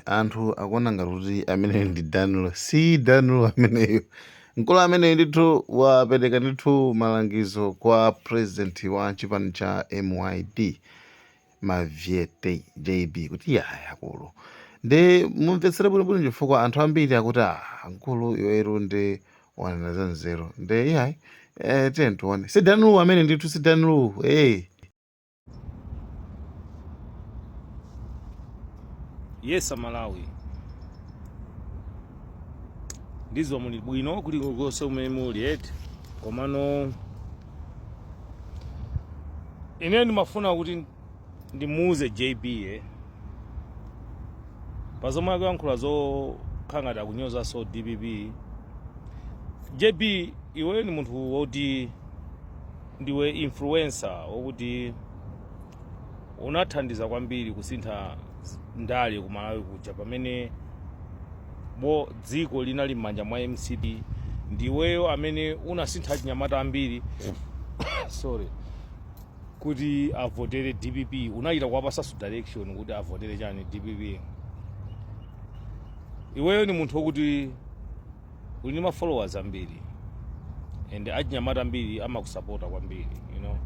Anthu akuona ngati kuti ameneyo ndi Danilo, si Danilo ameneyo. Mkulu ameneyo ndithu wapereka ndithu malangizo kwa president wa chipani cha MYD Maviete JB kuti yaya akulu nde mumvetsere bwinobwino chifukwa anthu ambiri akuti mkulu iweru ndi wanena za nzeru nde yayi tiye tione si Danilo amene ndithu si Danilo Yes Malawi ndizo muli bwino kuli konse umene muli eti komano ine ndimafuna kuti ndimuuze JB pazomwe akuyankhula zokhangati akunyoza so DPP. JB iwe ni munthu woti ndiwe influencer wokuti unathandiza kwambiri kusintha ndale ku Malawi kuja pamene dziko linali m'manja mwa MCP. Ndiweyo amene unasintha chinyamata ambiri sorry kuti avotere DPP, unachita kuwapasa direction kuti avotere chani DPP. Iweyo ni munthu wokuti uli ma followers ambiri and achinyamata ambiri amakusapota kwambiri, you know.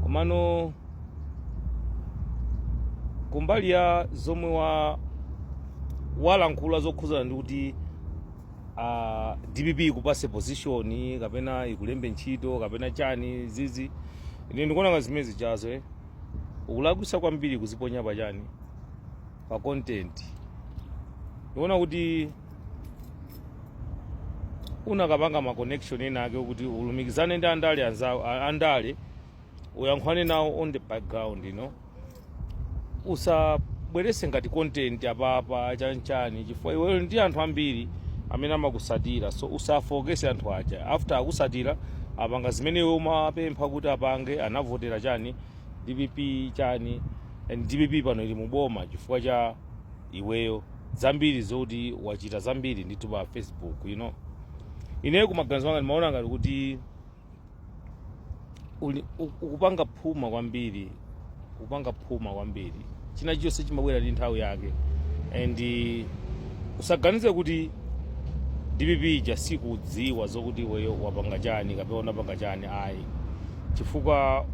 Komano kumbali ya zomwe walankhula zokhuzana ndi kuti DPP ikupase position kapena ikulembe ntchito kapena chani zizi, ine ndikuona ngati zimene zichazo ukulakwisa kwambiri kuziponya pa chani pa content. Ndikuona kuti unakapanga ma connection ena ake kuti ulumikizane ndi andale uyankhwane nawo on the background, you know. Usabwerese ngati content apapa chanchani chifukwa iweyo ndi anthu ambiri amene amakusatira, so usafokese anthu aja. After akusatira apanga zimene iwe umapempha kuti apange, anavotera chani DPP chani, and DPP pano ili muboma chifukwa cha iweyo. Zambiri zoti wachita zambiri ndithu pa Facebook, you know. Ineyo kumaganizo anga ndimaona ngati kuti ukupanga phuma kwambiri, china chonse chimabwera ndi nthawi yake. And usaganize kuti DPP ja sikudziwa zokuti iweyo wapanga chani kapena unapanga chani, ayi, chifukwa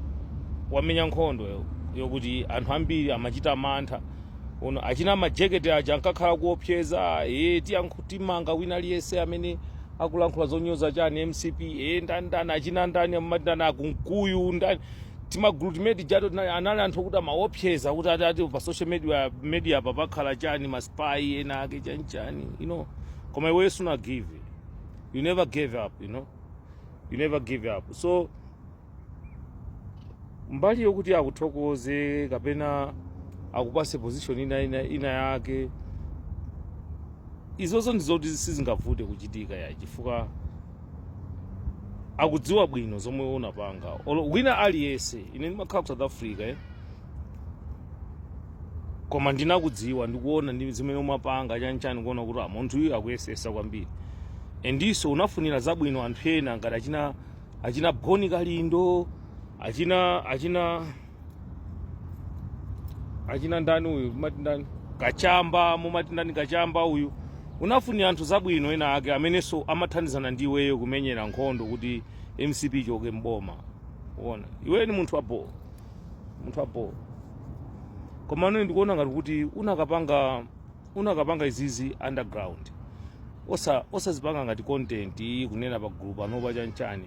wamenya nkhondo yokuti anthu ambiri amachita mantha. Achina majeketi aja ankakhala kuopseza timanga wina aliyese amene akulankhula zonyoza chani MCP ndani achina ndani amadana akunkuyu ndani timagulutimate jato anali anthu kuti amaopseza kuti atati pa social media papakhala chani maspy ena ake chani, you know. Koma iwe suna give, you never gave up, you know. You never give up. So mbali yokuti akuthokoze kapena akupase position ina yake, izozo ndizoti sizingavute kuchitika ya chifukwa akudziwa bwino zomwe unapanga. Wina aliyese, ine ndimakhala ku South Africa koma ndinakudziwa ndikuona ndi zimene umapanga chanchani kuona kuti munthu uyu akuyesesa kwambiri. Endiso unafunira zabwino anthu ena ngati achina Boni Kalindo, achina ndani uyu mati ndani Kachamba, mumati ndani Kachamba uyu. Unafunira anthu zabwino ena ake amenenso amathandizana ndi iweyo kumenyera nkhondo kuti MCP choke mboma. Uona iwe ni munthu abo, komano ndikuona ngati kuti unakapanga izizi underground, osazipanga ngati content kunena pa group anopa chanchani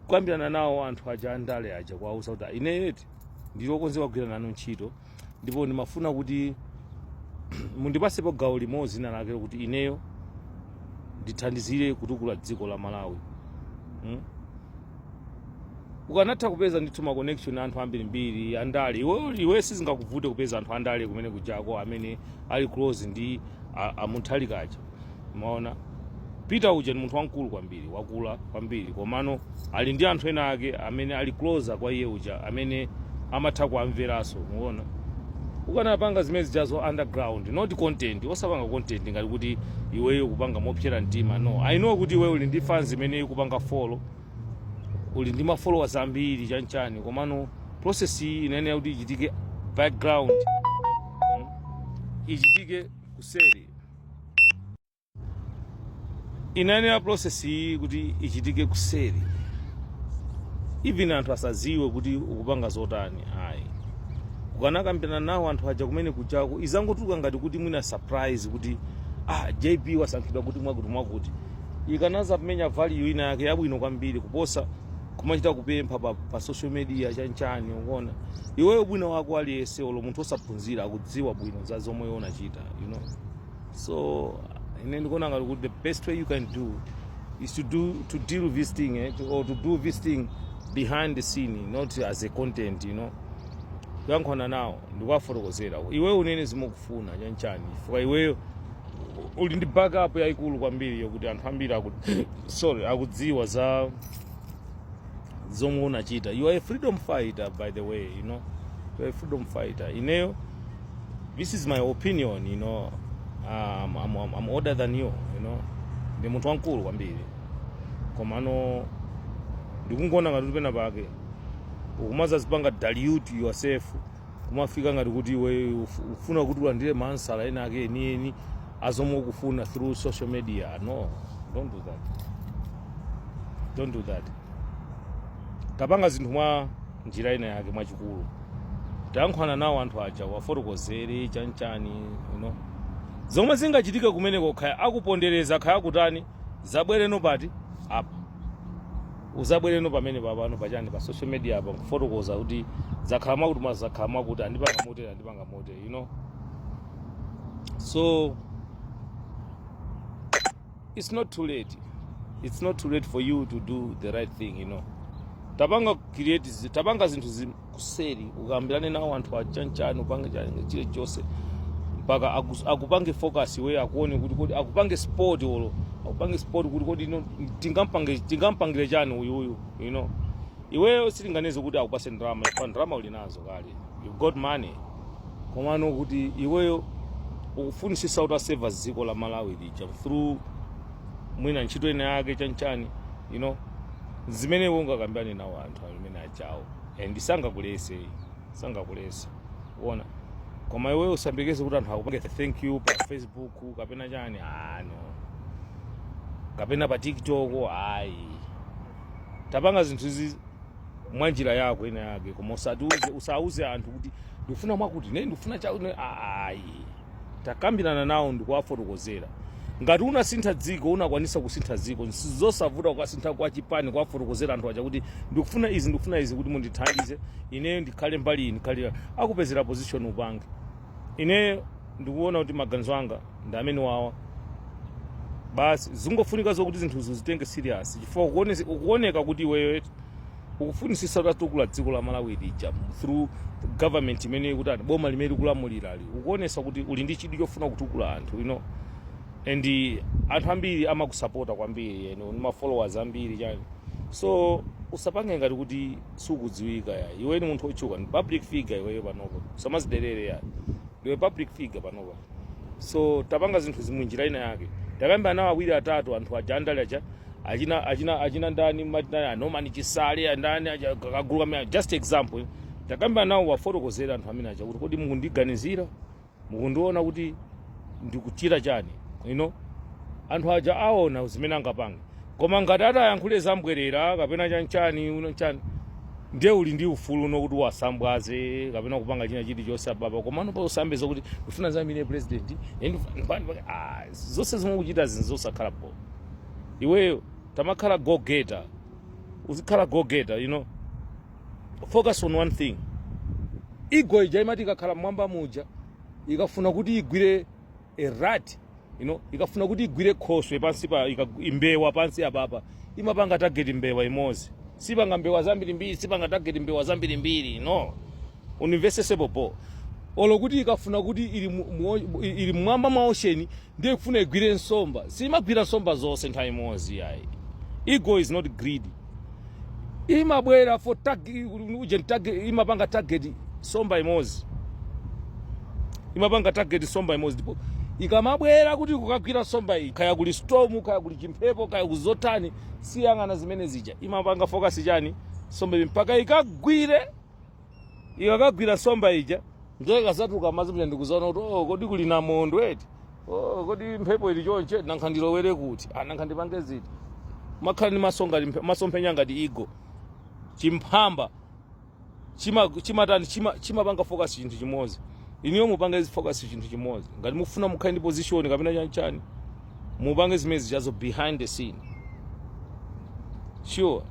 kukambirana nawo anthu aja andale aja kwausa kuti ineti ndilokonzeka kugwira nanu ntchito, ndipo ndimafuna kuti mundipasepo gawo limodzi nalake kuti ineyo ndithandizire kutukula dziko la Malawi. Ukanatha kupeza ndithu ma connection anthu ambirimbiri andale, iwe sizingakuvute kupeza anthu andale kumene kujako amene ali close ndi amunthali kaja. Umaona Peter uja ni munthu wankulu kwambiri, wakula kwambiri, komano ali ndi anthu ena ake amene ali closer kwa iye uja amene amatha kuamveraso. Umeona ukanapanga zimene zijazo underground, not content. Osapanga content ngati kuti iweyo kupanga mopsera mtima, no. I know kuti iwe uli ndi fans imene kupanga follow, uli ndi ma followers ambiri chanchani, komano process inene kuti ichitike background. ichitike kuseri. Inanena process iyi kuti ichitike kuseri. Even anthu asaziwe kuti ukupanga zotani ayi. Ukanakambirana nawo anthu aja kumene kuchako izangotuluka ngati kuti mwina surprise kuti JP wasankhidwa kuti mwakuti. Ikanaza kumenya value ina yake yabwino kwambiri kuposa kumachita kupempha pa social media chanchani unaona. Iweyo bwino wako aliyese olo munthu osaphunzira akudziwa bwino za zomwe unachita, you know. So ine ndikuona ngati kuti the best way you can do is to deal with this thing or to do this thing behind the scene, not as a content, you know. Yankhwana nawo ndikwafotokozera iweyo unene zimukufuna chanchani chifukwa iweyo uli ndi backup yaikulu kwambiri yokuti anthu ambiri akudziwa za zomwe unachita. You are a freedom fighter, by the way, you know. You are a freedom fighter. Ineyo, this is my opinion, you know. I'm older than you, you know. Ndi munthu wankulu kwambiri. Komano ndikungona ngati pena pake ukumaza zipanga dilute yourself kumafika ngati kuti iwe ufuna kuti ulandire mansala ena ake eni azomwe ukufuna through social media. No, don't do that. Don't do that. Tapanga zinthu mwa njira ina yake mwachikulu. Tayankhwana nawo anthu aja wafotokozere chanchani, you know. Zomwe zingachitika kumeneko khaya akupondereza khaya kutani zabwere no pati apa. Uzabwere no pamene papano pachani pa social media apa kufotokoza kuti zakhalama kuti mazakhalama kuti andipanga mote, you know. So it's not too late. It's not too late for you to do the right thing, you know. Tapanga zinthu kuseri ukambirane nawo anthu achanchani upange chile chose mpaka akupange focus iwe akuone kuti akupange sport olo akupange sport kuti tingampangire chani uyu, you know. Iweyo silinganize kuti akupase drama ulinazo kale, you got money. Komano kuti iweyo ukufunisisa utaseva ziko la Malawi lija through mwina ntchito ina yake chanchani, you know. Zimene ungakambirane nawo anthu amene achawo and sangakulese uona. Koma iweyo usambekeze kuti anthu akupange thank you pa Facebook kapena chani no. Kapena pa TikTok ayi. Tapanga zinthu izi mwanjira yako ina yake koma usauze anthu kuti ndifuna mwakuti ndifuna chawo ayi. Takambirana nawo ndikuwafotokozera. Ngati unasintha dziko unakwanisa kusintha dziko sizosavuta ukasintha kwa chipani kwafotokozera anthu aja kuti ndikufuna izi kuti mundithandize ine ndikhale mbali ndikhale akupezera position upange. Ine ndikuona kuti maganizo anga ndi amene wawa basi zingofunika zokuti zinthu zitenge serious chifukwa ukuoneka kuti iweyo ukufunisisa kutukula dziko la Malawi lija through government imene kuti boma limene likulamulira ali ukuonesa kuti uli ndi chidwi chofuna kutukula anthu, you know. And anthu ambiri amakusapota kwambiri, you know, ma followers ambiri chani. So usapange ngati kuti sukudziwika ya iwe ni munthu ochuka ni public figure iweyo panopo samazidelere ya iwe public figure panopo. So tapanga zinthu zimunjira ina yake takamba nawo awiri atatu anthu ajandala aja achina ndani matina anomani chisale ndani akagulu kamene just example takamba nawo wafotokozera anthu amene aja kuti kodi mukundiganizira mukundiona kuti ndikuchira chani, you know. Anthu aja aona zimene angapanga koma ngati atayankhule zambwerera kapena chanchani uno chani ndiye uli ndi ufulu no kuti wasambwaze kapena kupanga china chiti chose baba komano pa usambe zokuti ufuna zamine president zonse zomwe kuchita zinzosakhala po. Iweyo tamakhala go getter uzikhala go getter, you know. Focus on one thing. Ego ija imati ikakhala mwamba muja ikafuna kuti igwire a rat, you know, ikafuna kuti igwire khoswe pansi pa imbewa pansi apapa imapanga target imbewa imozi sipanga mbewa zambiri mbiri sipanga target mbewa zambiri mbiri, no. Universal po olokuti ikafuna kuti ili mwamba mwa ocean ndiye kufuna igwire nsomba simagwira nsomba zonse nthawi imodzi yayi. Ego is not greedy. Imabwera for target imapanga target somba imodzi imapanga target somba imodzi ndipo ikamabwera kuti kukagwira somba iyi kaya kuli storm kaya kuli chimphepo kaya kuzotani siyang'ana zimene zija imapanga focus chani somba mpaka ikagwire ikakagwira somba ija ngeke kasatuka mazi mja ndikuzaona kuti kodi kuli namondo eti kodi mphepo ili chonche nankha ndilowere kuti nankha ndipange ziti makhala ni masomphenya ngati igo chimphamba chimatani chimapanga focus chinthu chimodzi iniyo mupange focus chinthu chimodzi ngati mufuna mukhale ndi position kapena chani mupange zimezi chazo behind the scene sure